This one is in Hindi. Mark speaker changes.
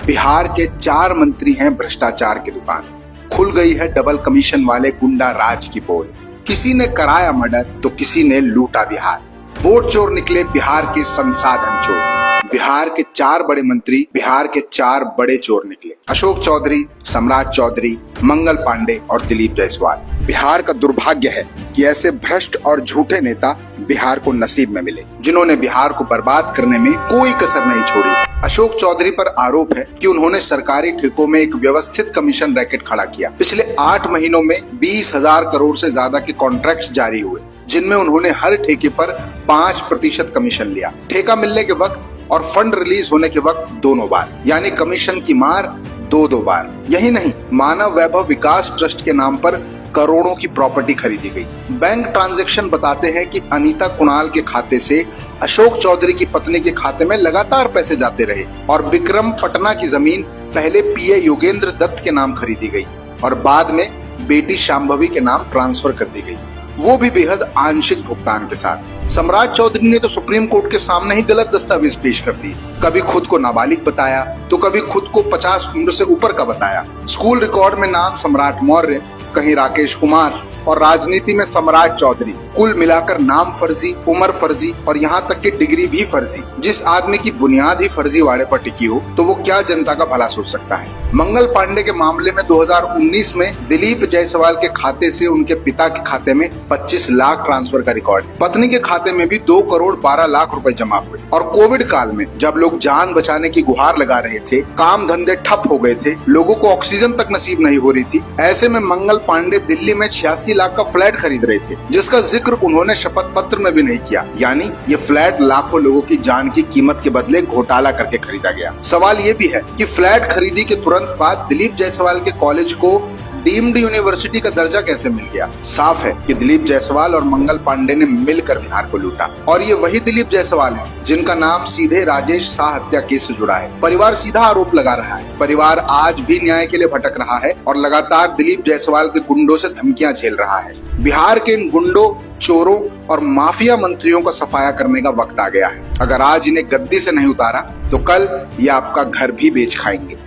Speaker 1: बिहार के 4 मंत्री हैं भ्रष्टाचार की दुकान। खुल गई है डबल कमीशन वाले गुंडा राज की पोल। किसी ने कराया मर्डर तो किसी ने लूटा बिहार। वोट चोर निकले बिहार के संसाधन चोर। बिहार के 4 बड़े मंत्री बिहार के 4 बड़े चोर निकले। अशोक चौधरी, सम्राट चौधरी, मंगल पांडे और दिलीप जायसवाल। बिहार का दुर्भाग्य है कि ऐसे भ्रष्ट और झूठे नेता बिहार को नसीब में मिले, जिन्होंने बिहार को बर्बाद करने में कोई कसर नहीं छोड़ी। अशोक चौधरी पर आरोप है कि उन्होंने सरकारी ठेकों में एक व्यवस्थित कमीशन रैकेट खड़ा किया। पिछले 8 महीनों में 20,000 करोड़ से ज्यादा के कॉन्ट्रैक्ट्स जारी हुए, जिनमें उन्होंने हर ठेके पर 5% कमीशन लिया। ठेका मिलने के वक्त और फंड रिलीज होने के वक्त दोनों बार, यानी कमीशन की मार 2 बार। यही नहीं, मानव वैभव विकास ट्रस्ट के नाम पर करोड़ों की प्रॉपर्टी खरीदी गई। बैंक ट्रांजैक्शन बताते हैं कि अनीता कुणाल के खाते से अशोक चौधरी की पत्नी के खाते में लगातार पैसे जाते रहे और विक्रम पटना की जमीन पहले पीए योगेंद्र दत्त के नाम खरीदी गई और बाद में बेटी शांभवी के नाम ट्रांसफर कर दी गई, वो भी बेहद आंशिक भुगतान के साथ। सम्राट चौधरी ने तो सुप्रीम कोर्ट के सामने ही गलत दस्तावेज पेश कर दिए। कभी खुद को नाबालिग बताया तो कभी खुद को 50 उम्र से ऊपर का बताया। स्कूल रिकॉर्ड में नाम सम्राट मौर्य, कहीं राकेश कुमार और राजनीति में सम्राट चौधरी। कुल मिलाकर नाम फर्जी, उम्र फर्जी और यहाँ तक कि डिग्री भी फर्जी। जिस आदमी की बुनियाद ही फर्जीवाड़े पर टिकी हो तो वो क्या जनता का भला सोच सकता है। मंगल पांडे के मामले में 2019 में दिलीप जायसवाल के खाते से उनके पिता के खाते में 25 लाख ट्रांसफर का रिकॉर्ड। पत्नी के खाते में भी 2 करोड़ 12 लाख रुपए जमा हुए। और कोविड काल में जब लोग जान बचाने की गुहार लगा रहे थे, काम धंधे ठप हो गए थे, लोगों को ऑक्सीजन तक नसीब नहीं हो रही थी, ऐसे में मंगल पांडे दिल्ली में 86 लाख का फ्लैट खरीद रहे थे, जिसका जिक्र उन्होंने शपथ पत्र में भी नहीं किया। यानी ये फ्लैट लाखों लोगों की जान की कीमत के बदले घोटाला करके खरीदा गया। सवाल ये भी है कि फ्लैट खरीदी के तुरंत बाद दिलीप जायसवाल के कॉलेज को डीम्ड यूनिवर्सिटी का दर्जा कैसे मिल गया। साफ है कि दिलीप जायसवाल और मंगल पांडे ने मिलकर बिहार को लूटा। और ये वही दिलीप जायसवाल है जिनका नाम सीधे राजेश शाह हत्या केस से जुड़ा है। परिवार सीधा आरोप लगा रहा है। परिवार आज भी न्याय के लिए भटक रहा है और लगातार दिलीप जायसवाल के गुंडों से धमकियां झेल रहा है। बिहार के इन गुंडों, चोरों और माफिया मंत्रियों का सफाया करने का वक्त आ गया है। अगर आज इन्हें गद्दी से नहीं उतारा तो कल ये आपका घर भी बेच खाएंगे।